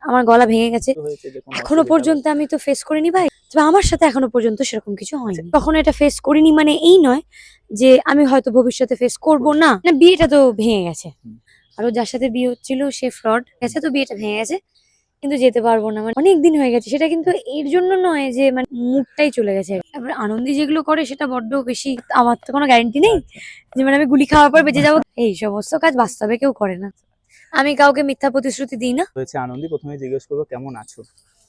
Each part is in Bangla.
আমার গলা ভেঙে গেছে। হয়েছে যে কোনো এখনো অসুবিধা পর্যন্ত আমি তো ফেস করিনি ভাই। তবে আমার সাথে এখনো পর্যন্ত সেরকম কিছু হয়নি। কখনো এটা ফেস করিনি মানে এই নয় যে আমি হয়তো ভবিষ্যতে ফেস করব না। না, বিয়েটা তো ভেঙে গেছে। হুম। আরো যার সাথে বিয়ে হচ্ছিল সে ফ্রড গেছে, তো বিয়েটা ভেঙে গেছে। কিন্তু যেতে পারবো না, মানে অনেক দিন হয়ে গেছে। সেটা কিন্তু এর জন্য নয় যে মানে মুডটাই চলে গেছে। তারপরে আনন্দী যেগুলো করে সেটা বড্ড বেশি। আমার তো কোনো গ্যারান্টি নেই যে মানে আমি গুলি খাওয়ার পর বেঁচে যাবো। এই সমস্ত কাজ বাস্তবে কেউ করে না। আমি কাউকে মিথ্যা প্রতিশ্রুতি দিই না। হয়েছে আনন্দী, প্রথমে জিজ্ঞেস করবো কেমন আছো?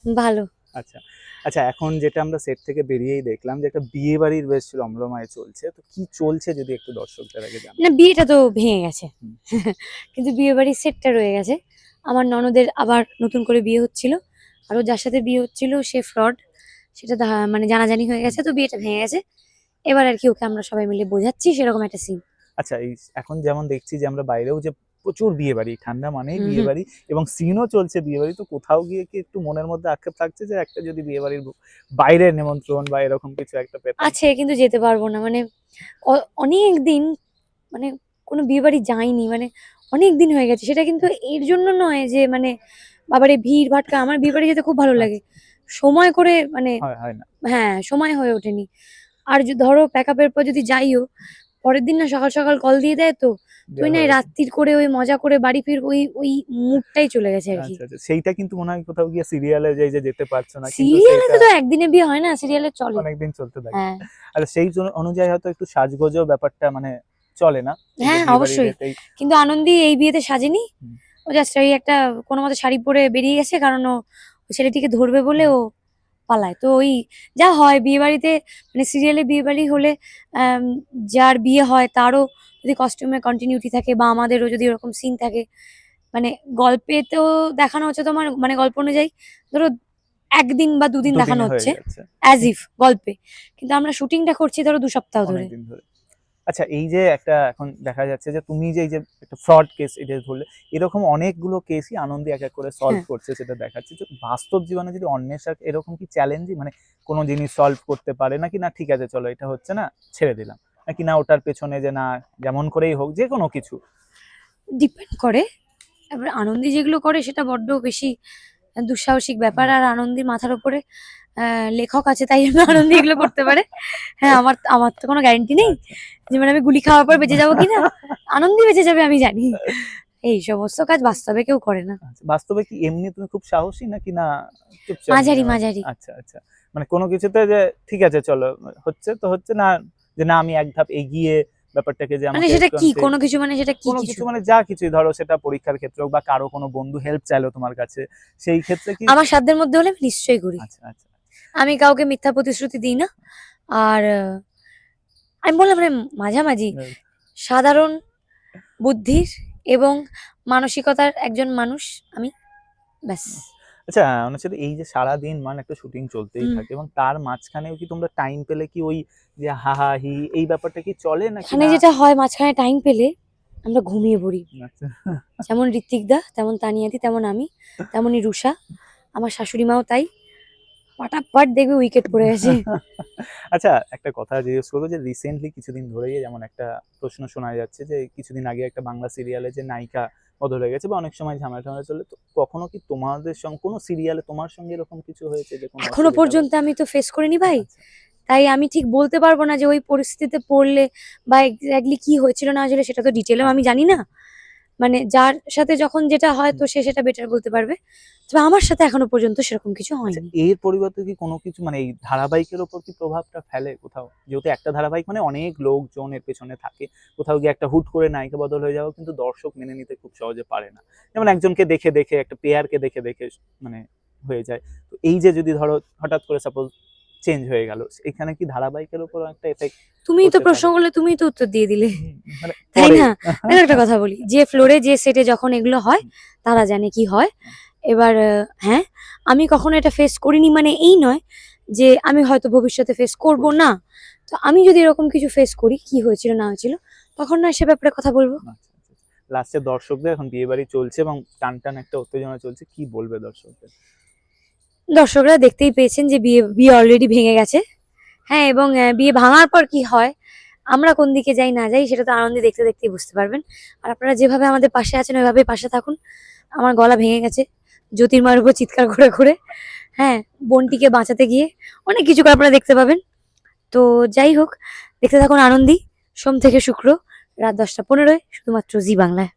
ভালো। আচ্ছা আচ্ছা, এখন যেটা আমরা সেট থেকে বেরিয়েই দেখলাম যে একটা বিয়ে বাড়ির বেশ রমরমায় চলছে, তো কি চলছে যদি একটু দর্শকদের আগে জানাও। না, বিয়েটা তো ভেঙে গেছে। হুম। কিন্তু বিয়ে বাড়ির সেটটা রয়ে গেছে। আমার ননদের আবার নতুন করে বিয়ে হচ্ছিল। আরো যার সাথে বিয়ে হচ্ছিল সে ফ্রড। সেটা মানে জানাজানি হয়ে গেছে, তো বিয়েটা ভেঙে গেছে। এবার আর কি ওকে আমরা সবাই মিলে বোঝাচ্ছি, সেরকম একটা সিন। আচ্ছা, এই এখন যেমন দেখছি যে আমরা বাইরেও যে প্রচুর বিয়ে বাড়ি, ঠান্ডা মানেই হুম বিয়ে হুম। বাড়ি এবং সিনও চলছে বিয়ে বাড়ি, তো কোথাও গিয়ে কি একটু মনের মধ্যে আক্ষেপ থাকছে যে একটা যদি বিয়ে বাড়ির বাইরের নিমন্ত্রণ বা এরকম কিছু একটা পেতাম? আছে, কিন্তু যেতে পারবো না। মানে অনেক দিন মানে কোনো বিয়ে বাড়ি যাইনি, মানে অনেক দিন হয়ে গেছে। সেটা কিন্তু এর জন্য নয় যে মানে বাবারে ভিড় ভাট্টা। আমার বিয়ে বাড়ি যেতে খুব ভালো লাগে। আচ্ছা, সময় করে মানে হয় হয় না। হ্যাঁ, সময় হয়ে ওঠেনি। আর ধরো প্যাকআপের পর যদি যাইও, পরের দিন না সকাল সকাল কল দিয়ে দেয়, তো তুই দেওয়া না হয়ে গেছে। রাত্তির করে ওই মজা করে বাড়ি ফির, ওই ওই মুডটাই চলে গেছে আর কি। আচ্ছা আচ্ছা, সেইটা কিন্তু মনে হয় কোথাও গিয়ে সিরিয়ালে যে যেতে পারছো না, কিন্তু সিরিয়ালে সেইটা তো একদিনে বিয়ে হয় না, সিরিয়ালে চলে। অনেকদিন চলতে থাকে। হ্যাঁ আচ্ছা, সেই অনুযায়ী হয়তো একটু সাজগোজও ব্যাপারটা মানে চলে না, এই যে হ্যাঁ, বিয়ে বাড়ির অবশ্যই। এতেই। কিন্তু আনন্দী এই বিয়েতে সাজেনি। হুম, ও জাস্ট এই একটা কোনো মতে শাড়ি পরে বেরিয়ে গেছে, কারণ ও ছেলেটিকে ধরবে বলে হুম, ও পালায়। তো ওই যা হয় বিয়ে বাড়িতে, মানে সিরিয়ালে বিয়ে বাড়ি হলে আম, যার বিয়ে হয় তারও যদি কস্টিউমে কন্টিনিউটি থাকে বা আমাদেরও যদি ওরকম সিন থাকে, মানে গল্পেতেও দেখানো হচ্ছে তোমার, মানে গল্প অনুযায়ী ধরো একদিন বা দুদিন দেখানো দুদিনে হয়ে হচ্ছে যাচ্ছে। অ্যাজ ইফ গল্পে, কিন্তু আমরা শুটিংটা করছি ধরো 2 সপ্তাহ ধরে। অনেকদিন ধরে। আচ্ছা, এই যে একটা এখন দেখা যাচ্ছে যে তুমি যে এই যে একটা ফ্রড কেস এটা ধরলে, এরকম অনেকগুলো কেসই আনন্দী এক এক করে সলভ হ্যাঁ, করছে, সেটা দেখাচ্ছে যে বাস্তব জীবনে যদি অন্যের সাথে এরকম কি চ্যালেঞ্জিং, মানে কোনো জিনিস সলভ করতে পারে নাকি না ঠিক আছে চলো এটা হচ্ছে না ছেড়ে দিলাম, নাকি না ওটার পেছনে যে না যেমন করেই হোক যে কোনো কিছু? ডিপেন্ড করে। এবার আনন্দী যেগুলো করে সেটা বড্ড বেশি দুঃসাহসিক ব্যাপার। আর আনন্দীর মাথার উপরে লেখক আছে, তাই জন্য আনন্দী এগুলো করতে পারে। হ্যাঁ, আমার আমার তো কোনো গ্যারান্টি নেই আচ্ছা। যে মানে আমি গুলি খাওয়ার পর বেঁচে যাবো কিনা। আনন্দী বেঁচে যাবে আমি জানি। এই সমস্ত কাজ বাস্তবে কেউ করে না। আচ্ছা, বাস্তবে কি এমনি তুমি খুব সাহসী নাকি না চুপচাপ মাঝারি নিয়ে? মাঝারি। আচ্ছা আচ্ছা, মানে কোনো কিছুতে যে ঠিক আছে চলো হচ্ছে তো হচ্ছে না, যে না আমি এক ধাপ এগিয়ে ব্যাপারটাকে যে মানে আমাকে সেটা কি কন্ট্রি কোনো কিছু, মানে সেটা কি কোনো কিছু? কিছু মানে যা কিছুই ধরো, সেটা পরীক্ষার ক্ষেত্রে হোক বা কারো কোনো বন্ধু হেল্প চাইলো তোমার কাছে, সেই ক্ষেত্রে কি? আমার সাধ্যের মধ্যে হলে আমি নিশ্চয়ই করি। আচ্ছা আচ্ছা। আমি কাউকে মিথ্যা প্রতিশ্রুতি দিই না। আর আমি বললাম মানে মাঝামাঝি সাধারণ বুদ্ধির এবং মানসিকতার একজন মানুষ আমি, ব্যাস। আচ্ছা, আমার সাথে এই যে সারাদিন মানে একটা শুটিং চলতেই হুম। থাকে এবং তার মাঝখানেও কি তোমরা টাইম পেলে কি ওই যে হাহাহি এই ব্যাপারটা কি চলে নাকি এখানে না? যেটা হয়, মাঝখানে টাইম পেলে আমরা ঘুমিয়ে পড়ি। আচ্ছা যেমন ঋত্বিক দা, তেমন তানিয়াদি, তেমন আমি, তেমনই রুষা। আমার শাশুড়ি মাও তাই। পাটাপাট দেখবে উইকেট পড়ে গেছে। আচ্ছা, একটা কথা জিজ্ঞেস করবো যে রিসেন্টলি কিছুদিন ধরেই যেমন একটা প্রশ্ন শোনা যাচ্ছে যে কিছুদিন আগে একটা বাংলা সিরিয়ালে যে নায়িকা বদল হয়ে গেছে বা অনেক সময় ঝামেলা টামেলা চলে, তো কখনো কি তোমাদের সঙ্গে কোনো সিরিয়ালে তোমার সঙ্গে এরকম কিছু হয়েছে যে কোনো এখনো অসুবিধা বা? পর্যন্ত আমি তো ফেস করিনি ভাই। আচ্ছা তাই আমি ঠিক বলতে পারবো না যে ওই পরিস্থিতিতে পড়লে বা এক্স্যাক্টলি কি হয়েছিল না হয়েছিল সেটা তো ডিটেলেও আমি আচ্ছা। জানি না। মানে যার সাথে যখন যেটা হয় হুম। তো সে সেটা বেটার বলতে পারবে। তবে আমার সাথে এখনো পর্যন্ত সেরকম কিছু আচ্ছা, হয়নি। এর পরিবর্তে কি কোনো কিছু মানে এই ধারাবাহিকের উপর কি প্রভাবটা ফেলে কোথাও? যেহেতু একটা ধারাবাহিক মানে অনেক লোকজন এর পেছনে থাকে। কোথাও গিয়ে একটা হুট করে নায়িকা বদল হয়ে যাওয়া কিন্তু দর্শক মেনে নিতে খুব সহজে পারে না। যেমন একজনকে দেখে, দেখে একটা পেয়ারকে দেখে, দেখে মানে হয়ে যায়। তো এই যে যদি ধরো হঠাৎ করে সাপোজ চেঞ্জ হয়ে গেল, এখানে কি ধারাবাহিকের উপর একটা এফেক্ট তুমিই তো পড়তে প্রশ্ন পারে? করলে, তুমিই তো উত্তর দিয়ে দিলে। মানে তাই পরে না? দেখো একটা কথা বলি, যে ফ্লোরে যে সেটে যখন এগুলো হয় তারা জানে কি হয়। এবার হ্যাঁ, আমি কখনো এটা ফেস করিনি মানে এই নয় যে আমি হয়তো ভবিষ্যতে ফেস করব না। তো আমি যদি এরকম কিছু ফেস করি, কি হয়েছিল না হয়েছিল, তখন না সে ব্যাপারে কথা বলবো। আচ্ছা, আচ্ছা। লাস্টে দর্শকদের এখন বিয়েবাড়ি চলছে এবং টানটান একটা উত্তেজনা চলছে। কি বলবে দর্শকদের? দর্শকরা দেখতেই পেয়েছেন যে বিয়ে বিয়ে অলরেডি ভেঙে গেছে। হ্যাঁ, এবং বিয়ে ভাঙার পর কি হয়, আমরা কোন দিকে যাই না যাই সেটা তো আনন্দে দেখতে দেখতেই বুঝতে পারবেন। আর আপনারা যেভাবে আমাদের পাশে আছেন ওইভাবেই পাশে থাকুন। আমার গলা ভেঙে গেছে, জ্যোতির্ময়ের উপর চিৎকার করে করে, হ্যাঁ, বোনটিকে বাঁচাতে গিয়ে অনেক কিছু করে আপনারা দেখতে পাবেন। তো যাই হোক, দেখতে থাকুন আনন্দী, সোম থেকে শুক্র রাত 10টা 15 শুধুমাত্র জি বাংলায়।